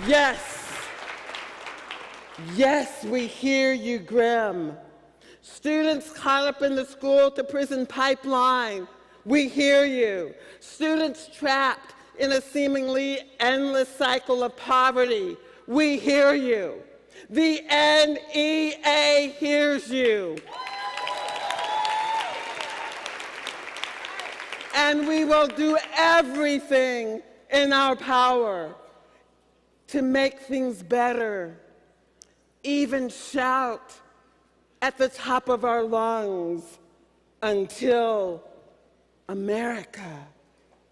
Yes, yes, we hear you, Grim. Students caught up in the school-to-prison pipeline, we hear you. Students trapped in a seemingly endless cycle of poverty, we hear you. The NEA hears you. And we will do everything in our power to make things better, even shout at the top of our lungs until America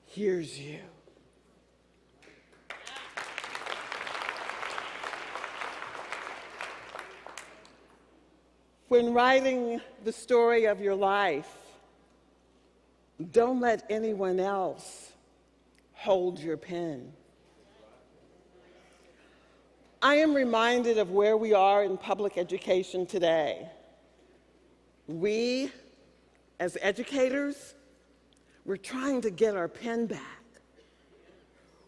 hears you. When writing the story of your life, don't let anyone else hold your pen. I am reminded of where we are in public education today. We, as educators, we're trying to get our pen back.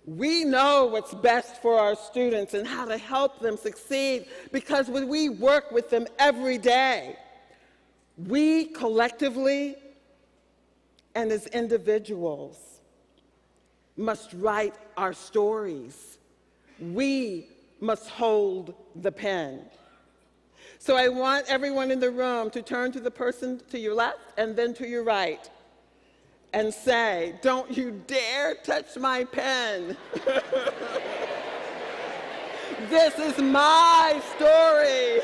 We know what's best for our students and how to help them succeed because when we work with them every day, we collectively and as individuals must write our stories. We must hold the pen. So I want everyone in the room to turn to the person to your left and then to your right and say, "Don't you dare touch my pen." This is my story.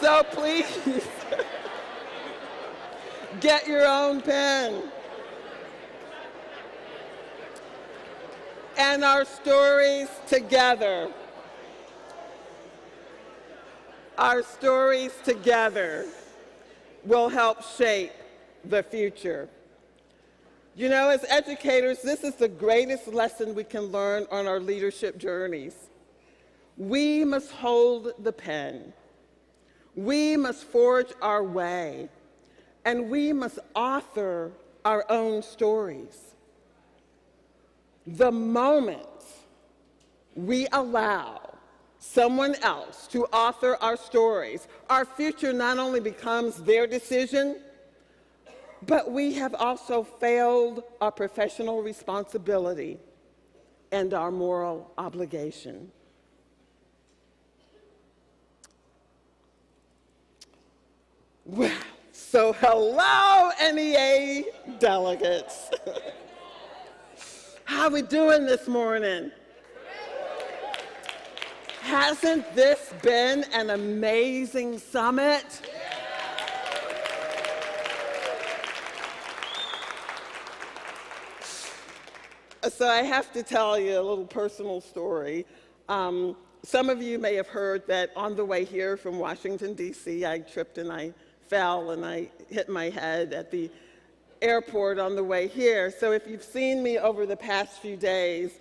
So please, get your own pen. And our stories together. Our stories together will help shape the future. You know, as educators, this is the greatest lesson we can learn on our leadership journeys. We must hold the pen. We must forge our way. And we must author our own stories. The moment we allow someone else to author our stories, our future not only becomes their decision, but we have also failed our professional responsibility and our moral obligation. Well, so hello, NEA delegates. How are we doing this morning? Hasn't this been an amazing summit? So I have to tell you a little personal story. Some of you may have heard that on the way here from Washington, D.C., I tripped and I fell and I hit my head at the airport on the way here. So if you've seen me over the past few days,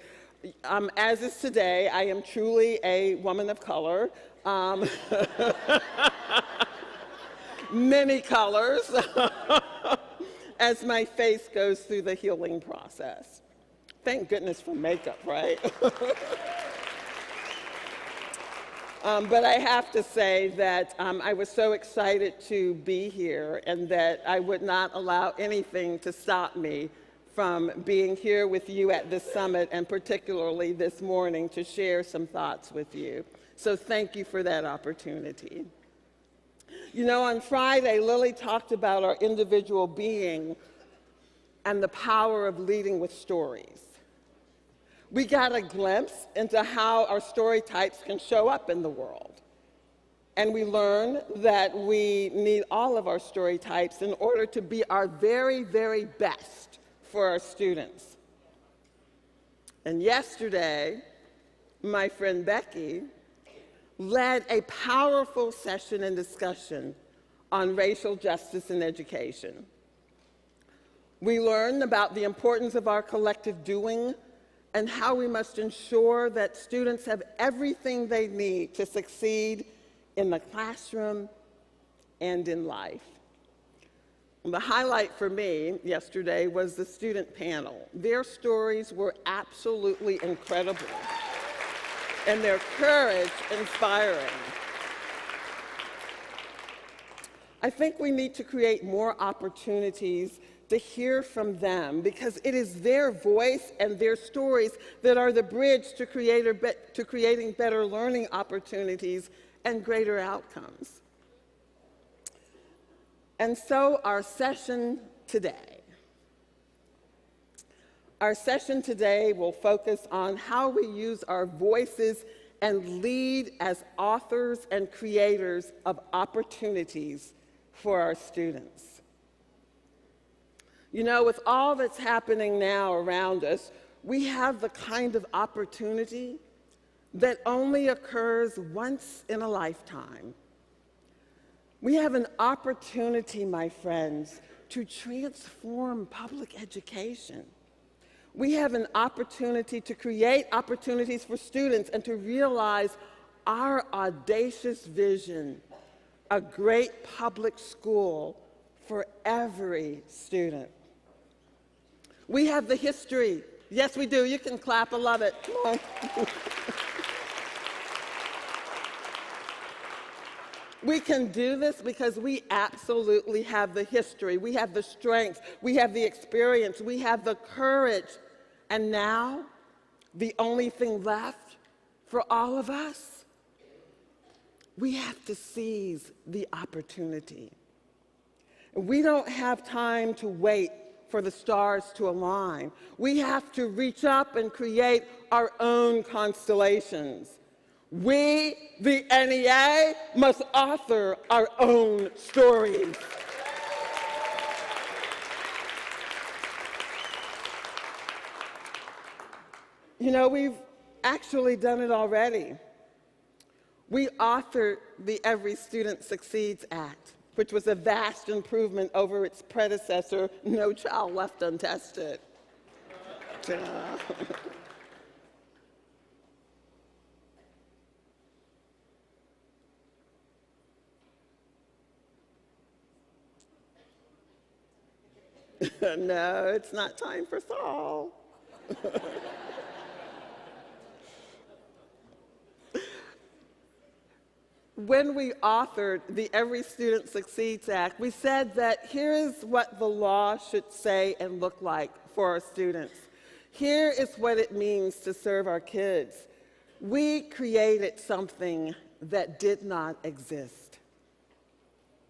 as is today, I am truly a woman of color. Many colors as my face goes through the healing process. Thank goodness for makeup, right? But I have to say that I was so excited to be here and that I would not allow anything to stop me from being here with you at this summit and particularly this morning to share some thoughts with you. So thank you for that opportunity. You know, on Friday, Lily talked about our individual being and the power of leading with stories. We got a glimpse into how our story types can show up in the world. And we learned that we need all of our story types in order to be our very, very best for our students. And yesterday, my friend Becky led a powerful session and discussion on racial justice in education. We learned about the importance of our collective doing and how we must ensure that students have everything they need to succeed in the classroom and in life. The highlight for me yesterday was the student panel. Their stories were absolutely incredible, and their courage inspiring. I think we need to create more opportunities to hear from them, because it is their voice and their stories that are the bridge to creating better learning opportunities and greater outcomes. And so our session today. Our session today will focus on how we use our voices and lead as authors and creators of opportunities for our students. You know, with all that's happening now around us, we have the kind of opportunity that only occurs once in a lifetime. We have an opportunity, my friends, to transform public education. We have an opportunity to create opportunities for students and to realize our audacious vision, a great public school for every student. We have the history. Yes, we do. You can clap. I love it. Come on. We can do this because we absolutely have the history. We have the strength. We have the experience. We have the courage. And now, the only thing left for all of us, we have to seize the opportunity. We don't have time to wait for the stars to align. We have to reach up and create our own constellations. We, the NEA, must author our own stories. You know, we've actually done it already. We authored the Every Student Succeeds Act, which was a vast improvement over its predecessor, No Child Left Untested. No, it's not time for Saul. When we authored the Every Student Succeeds Act, we said that here is what the law should say and look like for our students. Here is what it means to serve our kids. We created something that did not exist.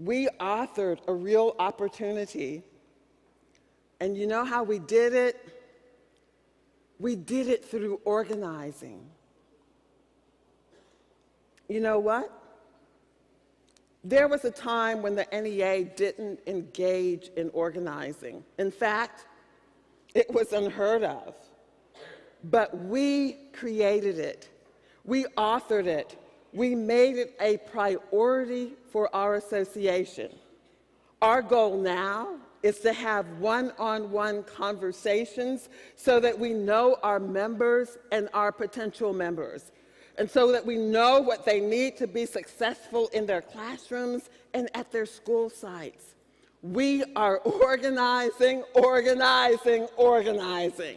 We authored a real opportunity. And you know how we did it? We did it through organizing. You know what? There was a time when the NEA didn't engage in organizing. In fact, it was unheard of. But we created it. We authored it. We made it a priority for our association. Our goal now is to have one-on-one conversations so that we know our members and our potential members, and so that we know what they need to be successful in their classrooms and at their school sites. We are organizing, organizing, organizing.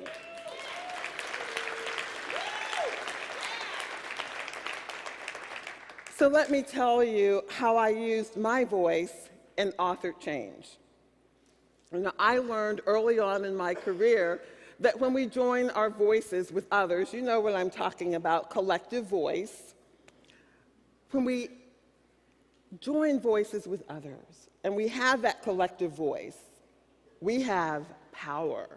So let me tell you how I used my voice and authored change. And I learned early on in my career that when we join our voices with others, you know what I'm talking about, collective voice. When we join voices with others and we have that collective voice, we have power.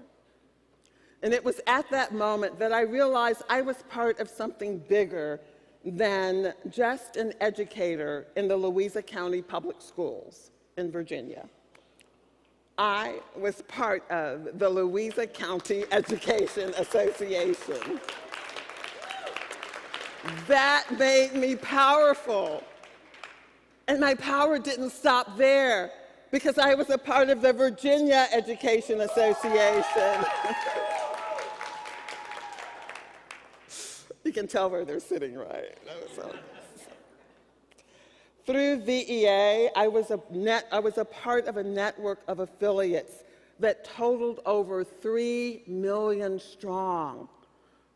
And it was at that moment that I realized I was part of something bigger than just an educator in the Louisa County Public Schools in Virginia. I was part of the Louisa County Education Association. That made me powerful. And my power didn't stop there, because I was a part of the Virginia Education Association. You can tell where they're sitting, right? Through VEA, I was a part of a network of affiliates that totaled over 3 million strong.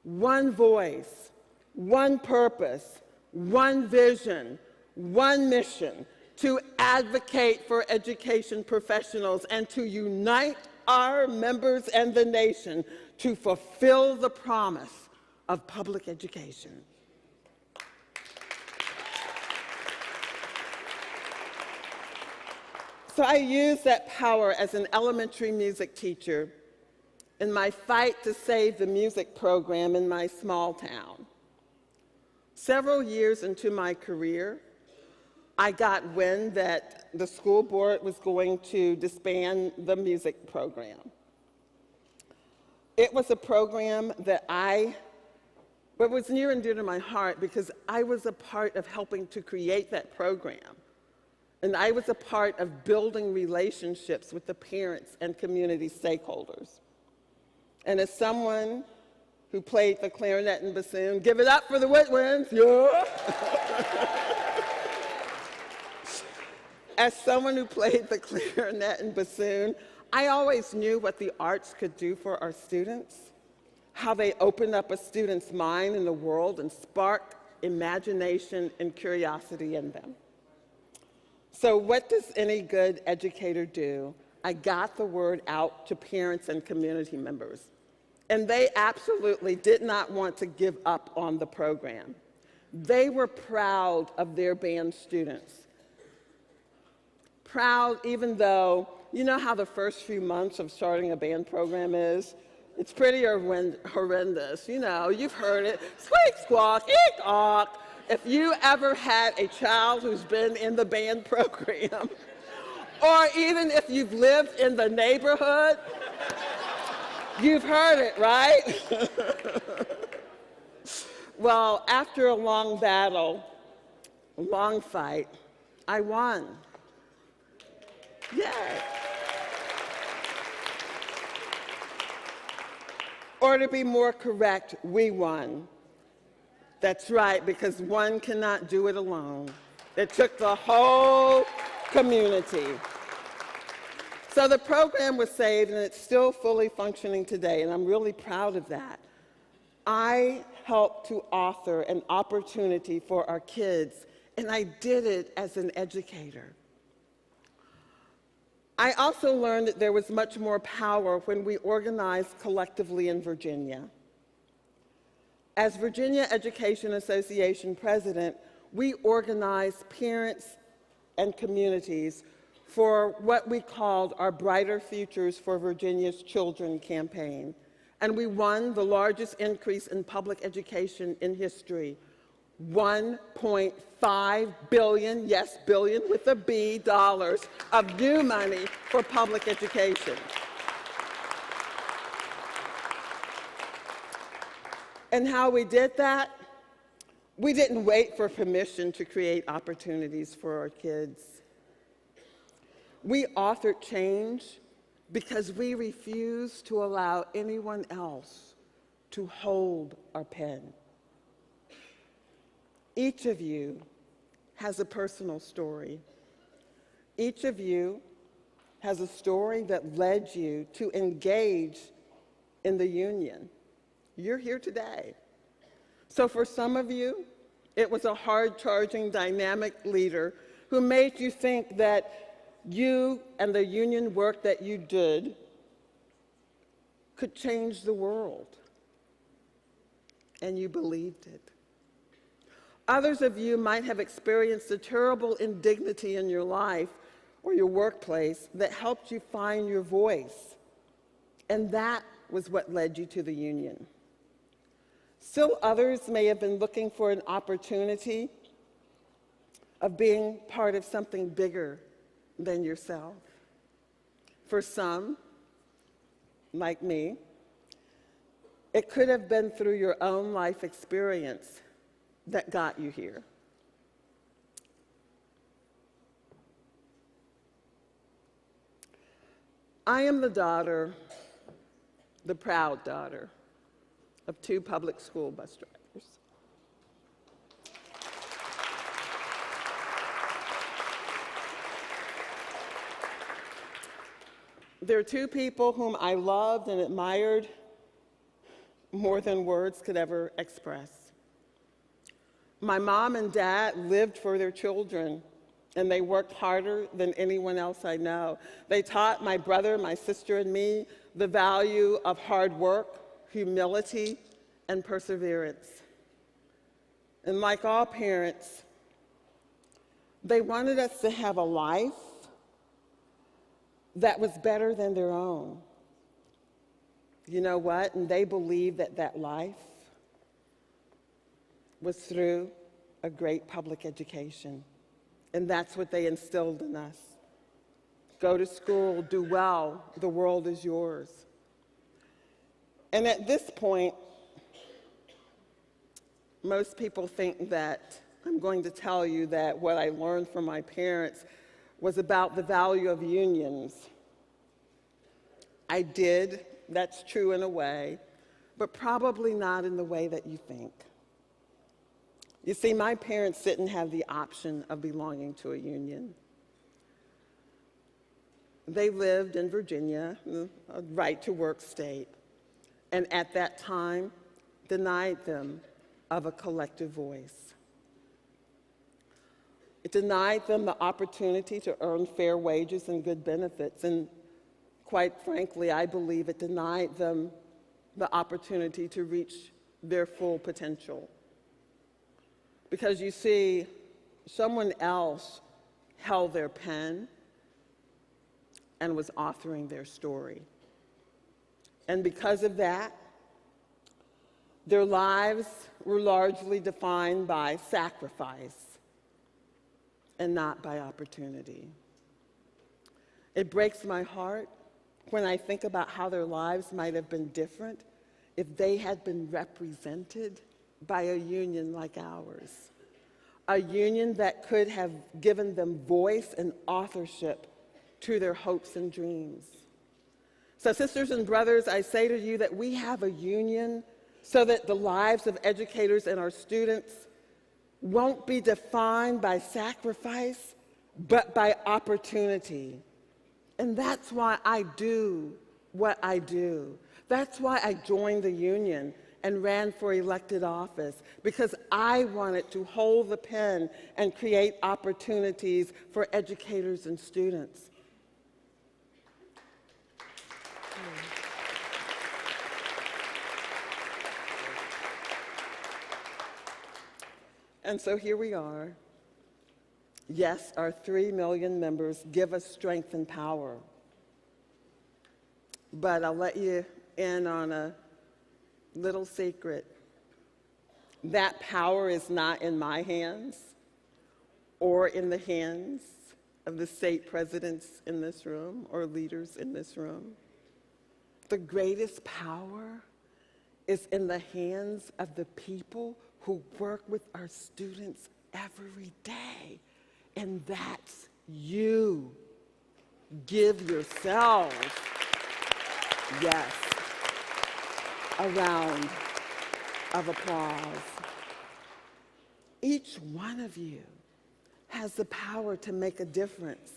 One voice, one purpose, one vision, one mission to advocate for education professionals and to unite our members and the nation to fulfill the promise of public education. So I used that power as an elementary music teacher in my fight to save the music program in my small town. Several years into my career, I got wind that the school board was going to disband the music program. It was a program that was near and dear to my heart because I was a part of helping to create that program. And I was a part of building relationships with the parents and community stakeholders. And as someone who played the clarinet and bassoon, give it up for the woodwinds, yeah. As someone who played the clarinet and bassoon, I always knew what the arts could do for our students, how they open up a student's mind in the world and spark imagination and curiosity in them. So what does any good educator do? I got the word out to parents and community members, and they absolutely did not want to give up on the program. They were proud of their band students. Proud even though, you know how the first few months of starting a band program is? It's pretty horrendous. You know, you've heard it, squeak, squawk, eek, awk. If you ever had a child who's been in the band program, or even if you've lived in the neighborhood, you've heard it, right? Well, after a long battle, a long fight, I won. Yeah. Or to be more correct, we won. That's right, because one cannot do it alone. It took the whole community. So the program was saved, and it's still fully functioning today, and I'm really proud of that. I helped to author an opportunity for our kids, and I did it as an educator. I also learned that there was much more power when we organized collectively in Virginia. As Virginia Education Association president, we organized parents and communities for what we called our Brighter Futures for Virginia's Children campaign. And we won the largest increase in public education in history, $1.5 billion, yes, billion with a B, dollars of new money for public education. And how we did that? We didn't wait for permission to create opportunities for our kids. We authored change because we refused to allow anyone else to hold our pen. Each of you has a personal story. Each of you has a story that led you to engage in the union. You're here today. So for some of you, it was a hard-charging, dynamic leader who made you think that you and the union work that you did could change the world. And you believed it. Others of you might have experienced a terrible indignity in your life or your workplace that helped you find your voice. And that was what led you to the union. Still others may have been looking for an opportunity of being part of something bigger than yourself. For some, like me, it could have been through your own life experience that got you here. I am the daughter, the proud daughter, of 2 public school bus drivers. There are two people whom I loved and admired more than words could ever express. My mom and dad lived for their children, and they worked harder than anyone else I know. They taught my brother, my sister, and me the value of hard work, humility, and perseverance. And like all parents, they wanted us to have a life that was better than their own. You know what? And they believed that that life was through a great public education. And that's what they instilled in us. Go to school, do well, the world is yours. And at this point, most people think that I'm going to tell you that what I learned from my parents was about the value of unions. I did, that's true in a way, but probably not in the way that you think. You see, my parents didn't have the option of belonging to a union. They lived in Virginia, a right-to-work state, and at that time denied them of a collective voice. It denied them the opportunity to earn fair wages and good benefits, and quite frankly, I believe it denied them the opportunity to reach their full potential. Because you see, someone else held their pen and was authoring their story. And because of that, their lives were largely defined by sacrifice and not by opportunity. It breaks my heart when I think about how their lives might have been different if they had been represented by a union like ours, a union that could have given them voice and authorship to their hopes and dreams. So sisters and brothers, I say to you that we have a union so that the lives of educators and our students won't be defined by sacrifice, but by opportunity. And that's why I do what I do. That's why I joined the union and ran for elected office, because I wanted to hold the pen and create opportunities for educators and students. And so here we are. Yes, our 3 million members give us strength and power. But I'll let you in on a little secret. That power is not in my hands or in the hands of the state presidents in this room or leaders in this room. The greatest power is in the hands of the people who work with our students every day. And that's you. Give yourselves, yes, a round of applause. Each one of you has the power to make a difference.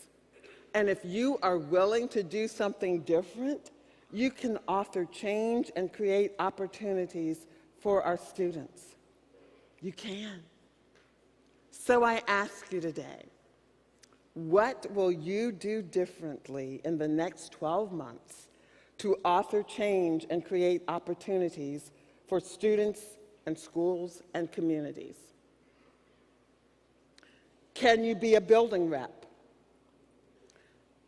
And if you are willing to do something different, you can author change and create opportunities for our students. You can. So I ask you today, what will you do differently in the next 12 months to author change and create opportunities for students and schools and communities? Can you be a building rep?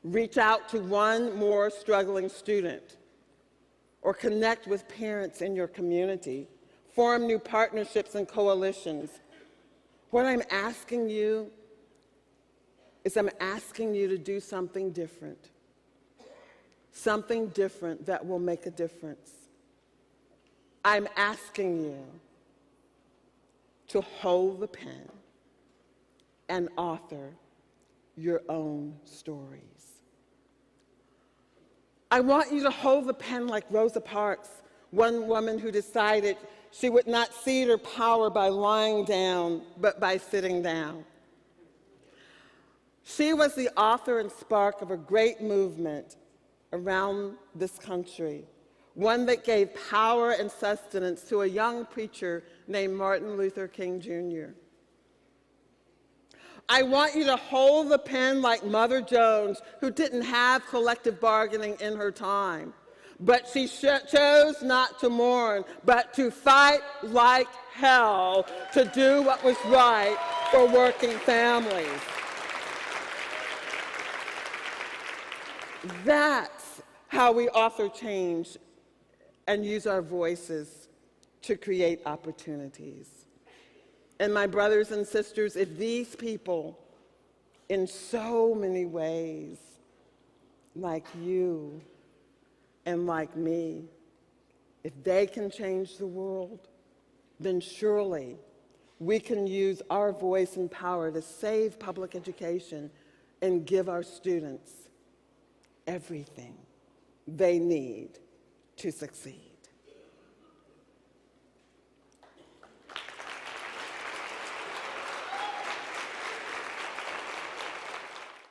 Reach out to one more struggling student, or connect with parents in your community. Form new partnerships and coalitions. What I'm asking you is I'm asking you to do something different that will make a difference. I'm asking you to hold the pen and author your own stories. I want you to hold the pen like Rosa Parks, one woman who decided she would not cede her power by lying down, but by sitting down. She was the author and spark of a great movement around this country, one that gave power and sustenance to a young preacher named Martin Luther King Jr. I want you to hold the pen like Mother Jones, who didn't have collective bargaining in her time. But she chose not to mourn, but to fight like hell to do what was right for working families. That's how we author change and use our voices to create opportunities. And my brothers and sisters, if these people, in so many ways, like you and like me, if they can change the world, then surely we can use our voice and power to save public education and give our students everything they need to succeed.